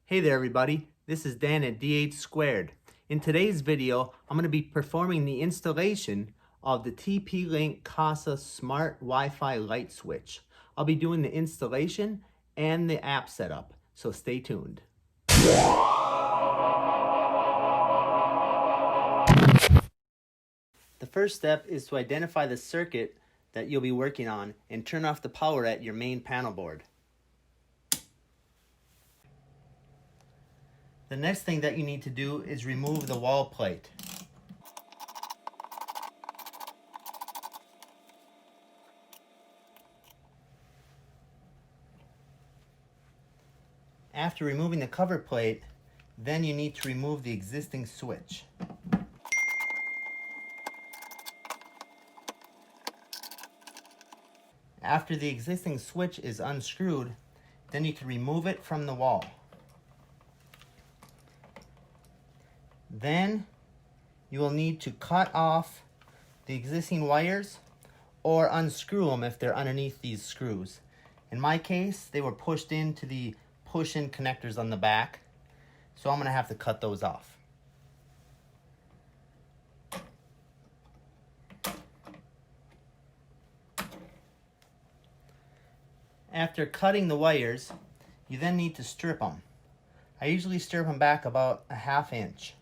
Hey there everybody, this is Dan at DH Squared. In today's video, I'm going to be performing the installation of the TP-Link Kasa Smart Wi-Fi light switch. I'll be doing the installation and the app setup, so stay tuned. The first step is to identify the circuit that you'll be working on and turn off the power at your main panel board. The next thing that you need to do is remove the wall plate. After removing the cover plate, then you need to remove the existing switch. After the existing switch is unscrewed, then you can remove it from the wall. Then you will need to cut off the existing wires or unscrew them if they're underneath these screws. In my case, they were pushed into the push-in connectors on the back, so I'm going to have to cut those off. After cutting the wires, you then need to strip them. I usually strip them back about a ½ inch.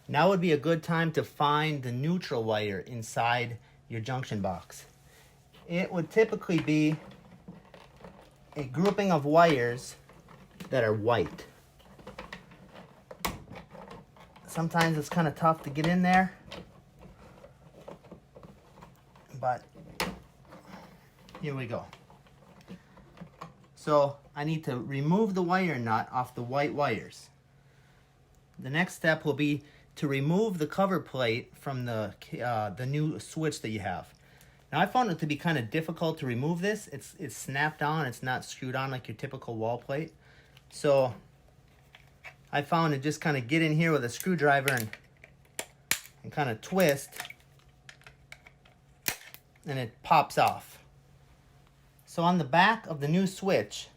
Now would be a good time to find the neutral wire inside your junction box. It would typically be a grouping of wires that are white. Sometimes it's kind of tough to get in there, but here we go. So I need to remove the wire nut off the white wires. The next step will be to remove the cover plate from the new switch that you have. Now I found it to be kind of difficult to remove this. It's snapped on, it's not screwed on like your typical wall plate. So I found to just kind of get in here with a screwdriver and kind of twist, and it pops off. So on the back of the new switch,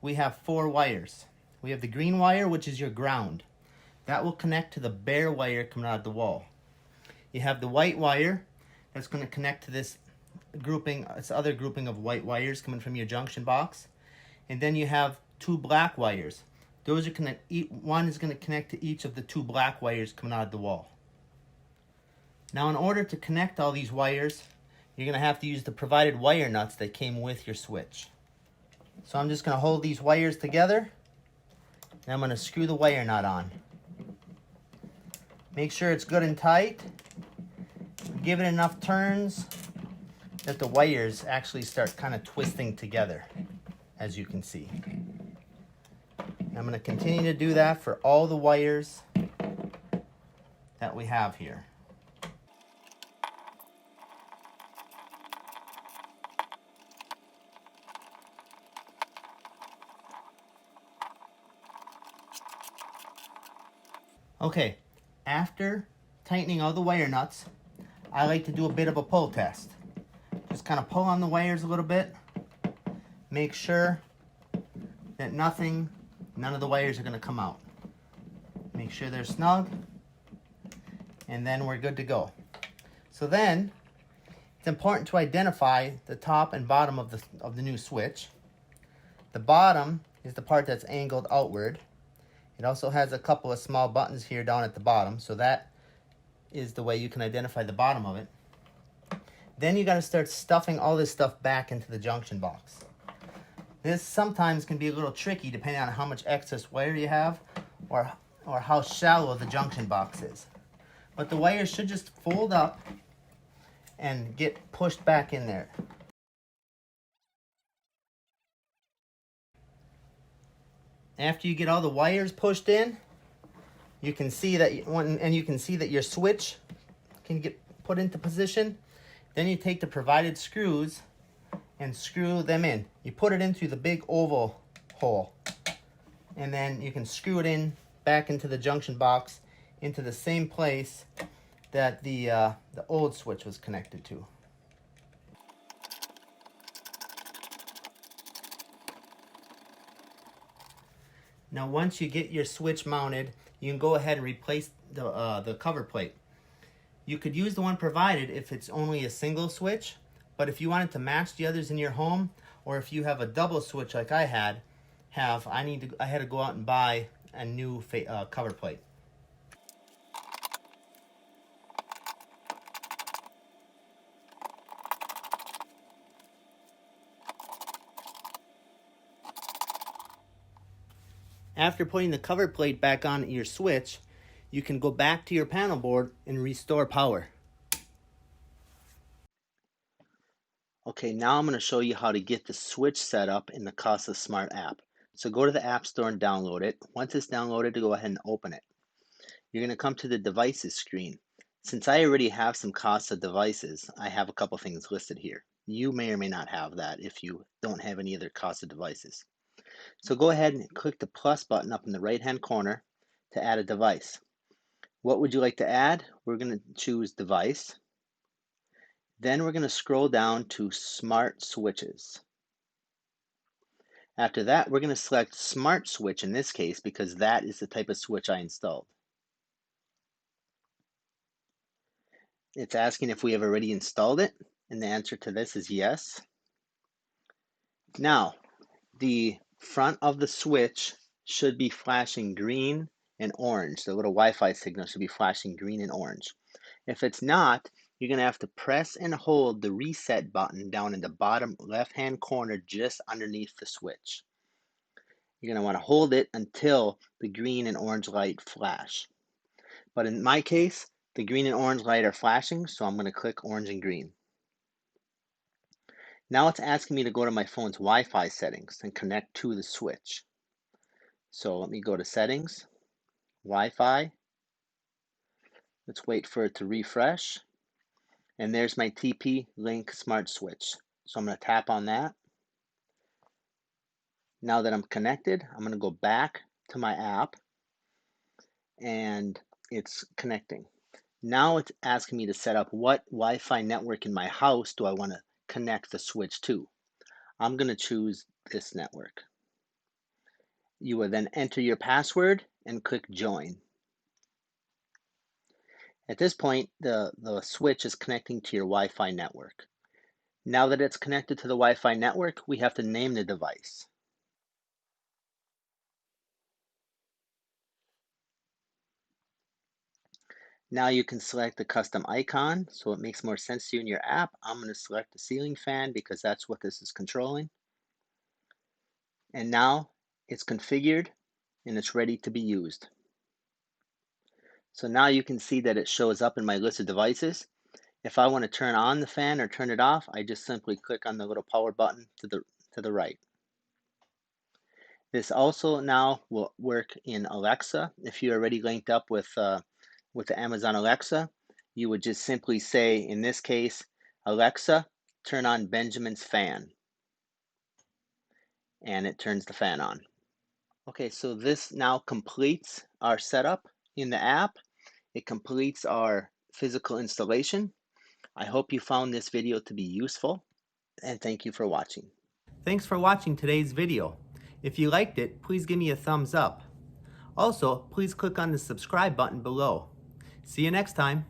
we have 4 wires. We have the green wire, which is your ground. That will connect to the bare wire coming out of the wall. You have the white wire that's going to connect to this other grouping of white wires coming from your junction box. And then you have 2 black wires. Those are one is going to connect to each of the 2 black wires coming out of the wall. Now in order to connect all these wires, you're going to have to use the provided wire nuts that came with your switch. So I'm just going to hold these wires together, and I'm going to screw the wire nut on. Make sure it's good and tight. Give it enough turns that the wires actually start kind of twisting together, as you can see. I'm going to continue to do that for all the wires that we have here. Okay, after tightening all the wire nuts, I like to do a bit of a pull test. Just kind of pull on the wires a little bit. Make sure that none of the wires are going to come out. Make sure they're snug, and then we're good to go. So then, it's important to identify the top and bottom of the new switch. The bottom is the part that's angled outward. It also has a couple of small buttons here down at the bottom, so that is the way you can identify the bottom of it. Then you got to start stuffing all this stuff back into the junction box. This sometimes can be a little tricky depending on how much excess wire you have or how shallow the junction box is. But the wires should just fold up and get pushed back in there. After you get all the wires pushed in, you can see that your switch can get put into position. Then you take the provided screws and screw them in. You put it into the big oval hole, and then you can screw it in back into the junction box into the same place that the old switch was connected to. Now once you get your switch mounted, you can go ahead and replace the cover plate. You could use the one provided if it's only a single switch, but if you wanted to match the others in your home, or if you have a double switch like I had to go out and buy a new cover plate. After putting the cover plate back on your switch, you can go back to your panel board and restore power. Okay, now I'm going to show you how to get the switch set up in the Casa Smart app. So go to the App Store and download it. Once it's downloaded, go ahead and open it. You're going to come to the devices screen. Since I already have some Casa devices, I have a couple things listed here. You may or may not have that if you don't have any other Casa devices. So go ahead and click the plus button up in the right hand corner to add a device. What would you like to add? We're going to choose device. Then we're going to scroll down to smart switches. After that, we're going to select smart switch in this case because that is the type of switch I installed. It's asking if we have already installed it, and the answer to this is yes. Now, the front of the switch should be flashing green and orange. The little Wi-Fi signal should be flashing green and orange. If it's not, you're going to have to press and hold the reset button down in the bottom left-hand corner just underneath the switch. You're going to want to hold it until the green and orange light flash. But in my case, the green and orange light are flashing, so I'm going to click orange and green. Now it's asking me to go to my phone's Wi-Fi settings and connect to the switch. So let me go to settings, Wi-Fi. Let's wait for it to refresh. And there's my TP-Link Smart Switch. So I'm going to tap on that. Now that I'm connected, I'm going to go back to my app and it's connecting. Now it's asking me to set up what Wi-Fi network in my house do I want to connect the switch to. I'm going to choose this network. You will then enter your password and click join. At this point, the switch is connecting to your Wi-Fi network. Now that it's connected to the Wi-Fi network, we have to name the device. Now you can select the custom icon so it makes more sense to you in your app. I'm going to select the ceiling fan because that's what this is controlling. And now it's configured and it's ready to be used. So now you can see that it shows up in my list of devices. If I want to turn on the fan or turn it off, I just simply click on the little power button to the right. This also now will work in Alexa. If you're already linked up with the Amazon Alexa, you would just simply say, in this case, Alexa, turn on Benjamin's fan. And it turns the fan on. Okay, so this now completes our setup in the app. It completes our physical installation. I hope you found this video to be useful, and thank you for watching. Thanks for watching today's video. If you liked it, please give me a thumbs up. Also, please click on the subscribe button below. See you next time.